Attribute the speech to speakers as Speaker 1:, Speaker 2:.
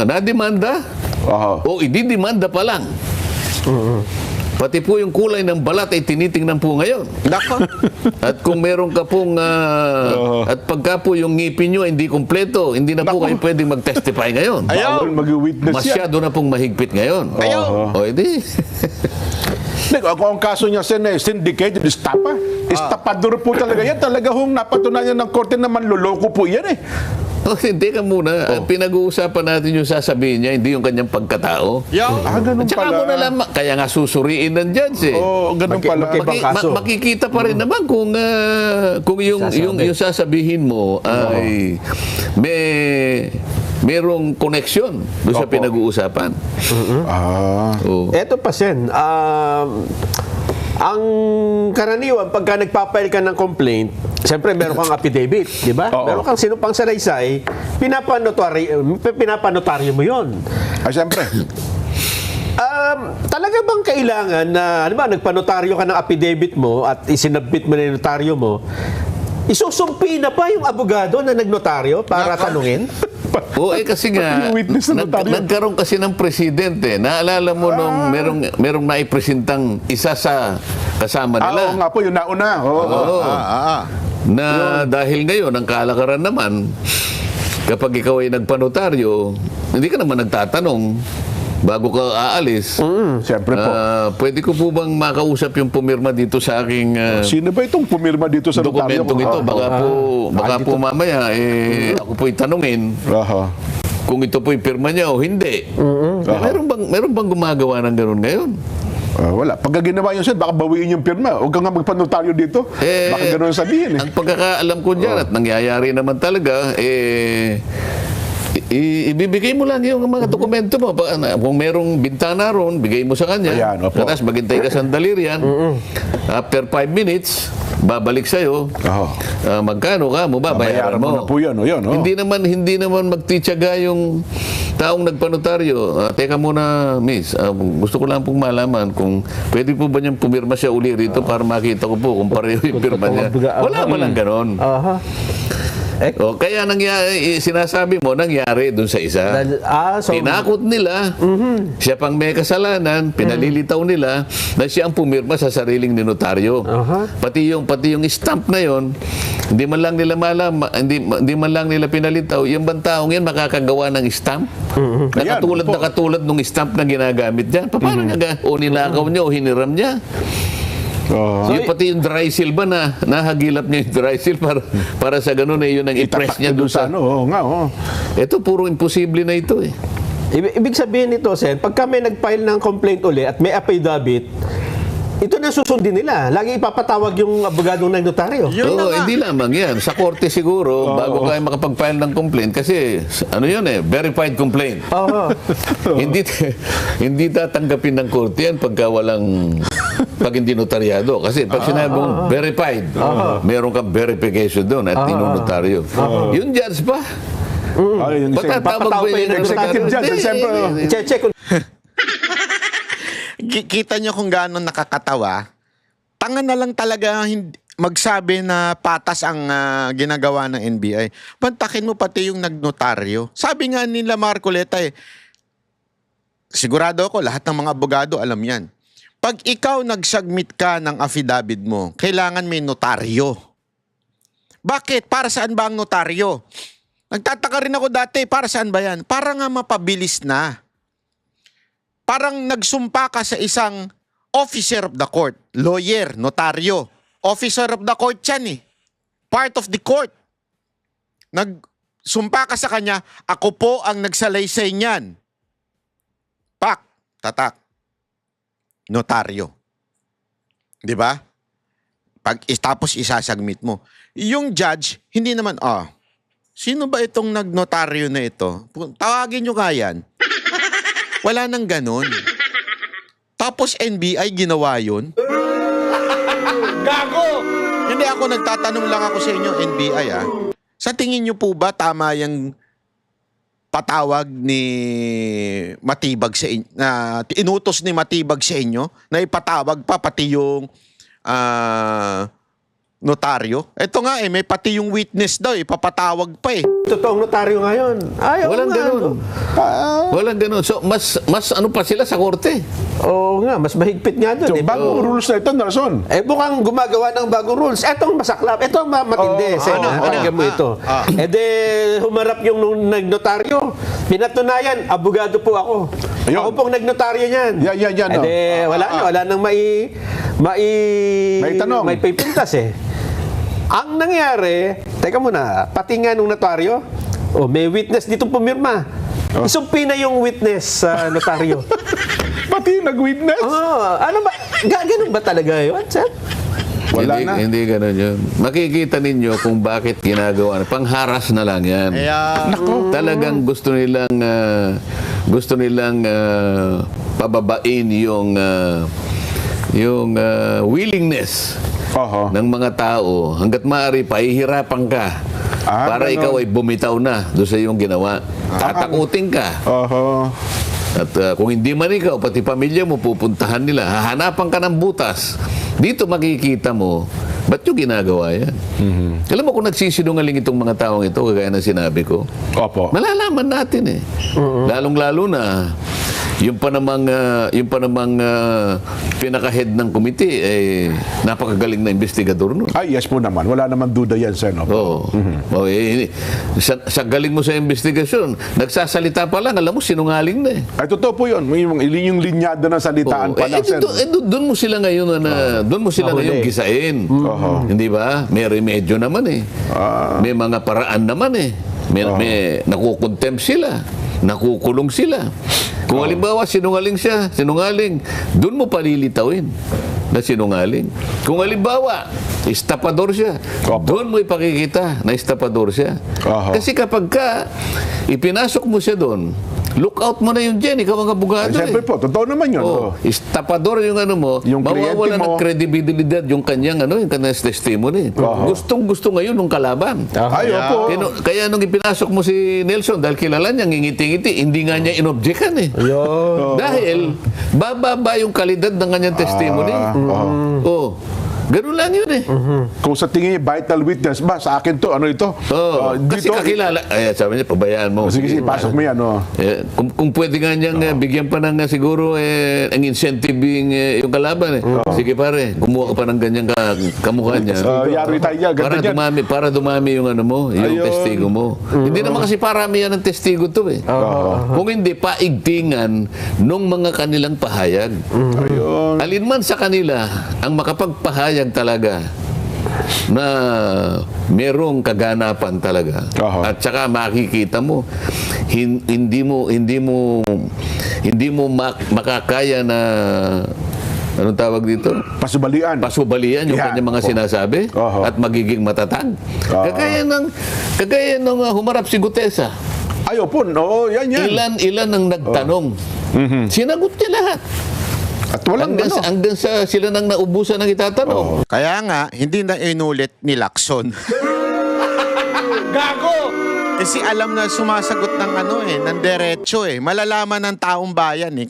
Speaker 1: nademanda o ididemanda pa lang. Pati po yung kulay ng balat ay tinitingnan po ngayon.
Speaker 2: Nako.
Speaker 1: At kung meron ka pong, at pagka po yung ngipin nyo hindi kumpleto, hindi na po kayo pwedeng mag-testify ngayon.
Speaker 3: Bawal mag-witness yan.
Speaker 1: Masyado na pong mahigpit ngayon.
Speaker 2: Ayaw.
Speaker 1: O, edi.
Speaker 3: Kung ang kaso niya, syndicated, istapa. Istapador po talaga yan. Talaga hong napatunayan ng korte na manloloko po yan eh.
Speaker 1: Oh, hindi ka muna. Pinag-uusapan natin yung sasabihin niya, hindi yung kanyang pagkatao.
Speaker 3: Ganun
Speaker 1: At saka
Speaker 3: pala.
Speaker 1: mo na lang, kaya nga susuriin ng judge eh.
Speaker 3: Ganun pala.
Speaker 2: Ibang kaso.
Speaker 1: Makikita pa rin naman kung yung sasabihin mo ay merong koneksyon doon sa pinag-uusapan.
Speaker 2: Eto pa, Sen. Ang karaniwan, pagka nagpapail ka ng complaint, siyempre meron kang affidavit, di ba? Meron kang sinumpang salaysay, pinapanotaryo mo yon.
Speaker 3: Siyempre.
Speaker 2: Talaga bang kailangan na, ano ba, nagpanotaryo ka ng affidavit mo at isinabit mo na yung notaryo mo, isusumpi na pa yung abogado na nagnotaryo para tanungin?
Speaker 1: Oo, kasi nga, nagkaroon kasi ng presidente. Naalala mo nung merong naipresentang isa sa kasama nila.
Speaker 3: Oo nga po, yung nauna.
Speaker 1: Na dahil ngayon, ang kalakaran naman, kapag ikaw ay nagpanotaryo, hindi ka naman nagtatanong bago ka aalis.
Speaker 3: Siyempre po.
Speaker 1: Pwede ko po bang makausap yung pumirma dito sa aking
Speaker 3: Sino ba itong pumirma dito sa notaryo?
Speaker 1: dokumentong ito? Baka po mamaya, ako po itanungin kung ito po yung pirma niya o hindi. Meron bang gumagawa ng gano'n ngayon?
Speaker 3: Wala. Pagka ginawa yun, baka bawiin yung pirma. Huwag ka nga magpanotaryo dito. Baka gano'n sabihin eh.
Speaker 1: Ang pagkakaalam ko dyan at nangyayari naman talaga, ibibigay mo lang yung mga dokumento mo. Kung merong bintana ron, bigay mo sa kanya.
Speaker 3: Ayan, opo.
Speaker 1: Tapos maghintay ka sandali riyan. After 5 minutes, babalik sa'yo. Magkano ka mo ba? Bayaran mo.
Speaker 3: na po yan.
Speaker 1: Hindi naman magtityaga yung taong nagpanotaryo. Teka muna, miss. Gusto ko lang pong malaman kung pwede po ba niyang pumirma siya uli rito para makita ko po kung pareho yung pirma niya. Wala ba lang ganon? Kaya sinasabi mo, nangyari dun sa isa. Tinakot nila, siya pang may kasalanan, pinalilitaw nila na siya ang pumirma sa sariling ninotaryo. Pati yung stamp na yon, hindi man lang nila malaman, hindi man lang nila pinalitaw, yung bang taong yan makakagawa ng stamp? Nakatulad nung stamp na ginagamit niya. Paano niya? O ninakaw niya o hiniram niya? Yung pati yung dry seal ba na nahagilap niya yung dry seal para sa ganun yun ang i-press niya doon sa Ito puro imposible na ito eh.
Speaker 2: Ibig sabihin nito, Sen, pagka may nag-file ng complaint uli at may affidavit, ito na susundin nila. Lagi ipapatawag yung abogadong ng notaryo.
Speaker 1: Hindi lamang yan. Sa korte siguro, bago kayo makapag-file ng complaint, kasi ano yun verified complaint. Hindi tatanggapin ng korte yan pag hindi notaryado. Kasi pag sinabi mong verified, meron kang verification doon at tinunotaryo. Yung judge pa, patatawag pa yun ng
Speaker 3: executive judge.
Speaker 2: Check.
Speaker 4: Kita nyo kung gaano nakakatawa. Tanga na lang talaga magsabi na patas ang ginagawa ng NBI. Pantakin mo pati yung nagnotaryo. Sabi nga nila Marcoleta sigurado ako lahat ng mga abogado alam yan. Pag ikaw nag-submit ka ng affidavit mo, kailangan may notaryo. Bakit? Para saan ba ang notaryo? Nagtataka rin ako dati, para saan ba yan? Para nga mapabilis na. Parang nagsumpa ka sa isang officer of the court, lawyer, notaryo. Officer of the court yan eh. Part of the court. Nagsumpa ka sa kanya, ako po ang nagsalaysay niyan. Pak, tatak. Notaryo. Di ba? Tapos isasubmit mo. Yung judge, hindi naman, sino ba itong nagnotaryo na ito? Tawagin nyo nga yan. Wala nang ganun. Tapos NBI ginawa yun. Gago! Hindi ako nagtatanong lang ako sa inyo, NBI Sa tingin nyo po ba tama yung patawag ni Matibag sa inyo, na inutos ni Matibag sa inyo na ipatawag pa pati yung notaryo? Ito nga may pati yung witness daw, ipapatawag pa eh.
Speaker 2: Totoong notaryo ngayon. Ayaw
Speaker 1: Walang
Speaker 2: nga,
Speaker 1: ganun. Walang ganun. So, mas ano pa sila sa korte.
Speaker 2: Oo nga, mas mahigpit nga doon.
Speaker 3: So, bagong rules na ito, Nelson.
Speaker 2: Mukhang gumagawa ng bagong rules. Etong masaklap, etong matindi. Pakinggan mo ito. Humarap yung nung nagnotaryo. Pinatunayan, abogado po ako.
Speaker 3: Ayun.
Speaker 2: Ako pong nagnotaryo niyan.
Speaker 3: Yan.
Speaker 2: Wala nang
Speaker 3: Maitanong.
Speaker 2: may pipintas eh. Ang nangyari, teka muna, pati nga nung notaryo, may witness dito pumirma. Isumpi na yung witness sa notaryo.
Speaker 3: Pati nag-witness.
Speaker 2: Ano ba? Ganun ba talaga yun, sir?
Speaker 3: Wala na.
Speaker 1: Hindi ganun yun. Makikita ninyo kung bakit ginagawa. Pangharas na lang yan. Talagang gusto nilang pababain yung willingness ng mga tao hanggat maaari pahihirapan ka para ikaw ay bumitaw na doon sa iyong ginawa. Tatakutin ka. At kung hindi man ikaw, pati pamilya mo, pupuntahan nila. Hahanapan ka ng butas. Dito makikita mo, ba't yung ginagawa yan? Alam mo kung nagsisinungaling itong mga taong ito, kagaya ng sinabi ko, malalaman natin eh. Lalong-lalo na, yung pa namang pinaka-head ng komite napakagaling na investigador nun.
Speaker 3: Ay, yes po naman. Wala naman duda yan, Sen.
Speaker 1: Sa galing mo sa investigasyon, nagsasalita pa lang, alam mo, sinungaling na eh.
Speaker 3: Ay, totoo po yun. Yung linyado ng salitaan pa lang, Sen.
Speaker 1: Doon mo sila ngayon ngayon gisain. Hindi ba? May remedyo naman eh. May mga paraan naman eh. May nakukontempt sila. Nakukulong sila. Kung halimbawa sinungaling, doon mo palilitawin na sinungaling. Kung halimbawa estapador siya, doon mo ipakikita na estapador siya. Kasi kapag ipinasok mo siya doon, look out mo na yun dyan, ikaw ang abogado.
Speaker 3: Siyempre po, totoo naman yun.
Speaker 1: Estapador yung yung mawawala ng kredibilidad yung kanyang testimony. Gustong-gusto ngayon ng kalaban. Kaya nung ipinasok mo si Nelson, dahil kilala niya, ngingiti-ngiti, hindi nga niya inobjekan eh. Dahil bababa yung kalidad ng kanyang testimony. Ganun lang yun eh.
Speaker 3: Kung sa tingin niya, vital witness ba? Sa akin to, ano ito?
Speaker 1: Kasi kakilala. Sabi niya, pabayaan mo.
Speaker 3: Sige, pasok mo yan.
Speaker 1: Kung pwede nga niyang bigyan pa ng siguro ang incentive yung kalaban eh. Sige pare, kumuha ka pa ng ganyang kamukha niya.
Speaker 3: Yari tayo yan.
Speaker 1: Para dumami yung yung testigo mo. Hindi naman kasi parami yan ng testigo to eh. Kung hindi, paigtingan nung mga kanilang pahayag. Alinman sa kanila ang makapagpahayag talaga na merong kaganapan talaga. At saka makikita mo hindi mo makakaya na anong tawag dito?
Speaker 3: Pasubalian
Speaker 1: Yung kanyang mga sinasabi at magiging matatag. Kagaya ng humarap si Gutesa.
Speaker 3: Yan.
Speaker 1: Ilan ang nagtanong. Sinagot niya lahat.
Speaker 3: At walang
Speaker 1: hanggang sa sila nang naubusan ng itatanong.
Speaker 4: Kaya nga, hindi na inulit ni Lacson.
Speaker 3: Gago!
Speaker 4: Kasi alam na sumasagot ng ng derecho eh. Malalaman ng taong bayan eh.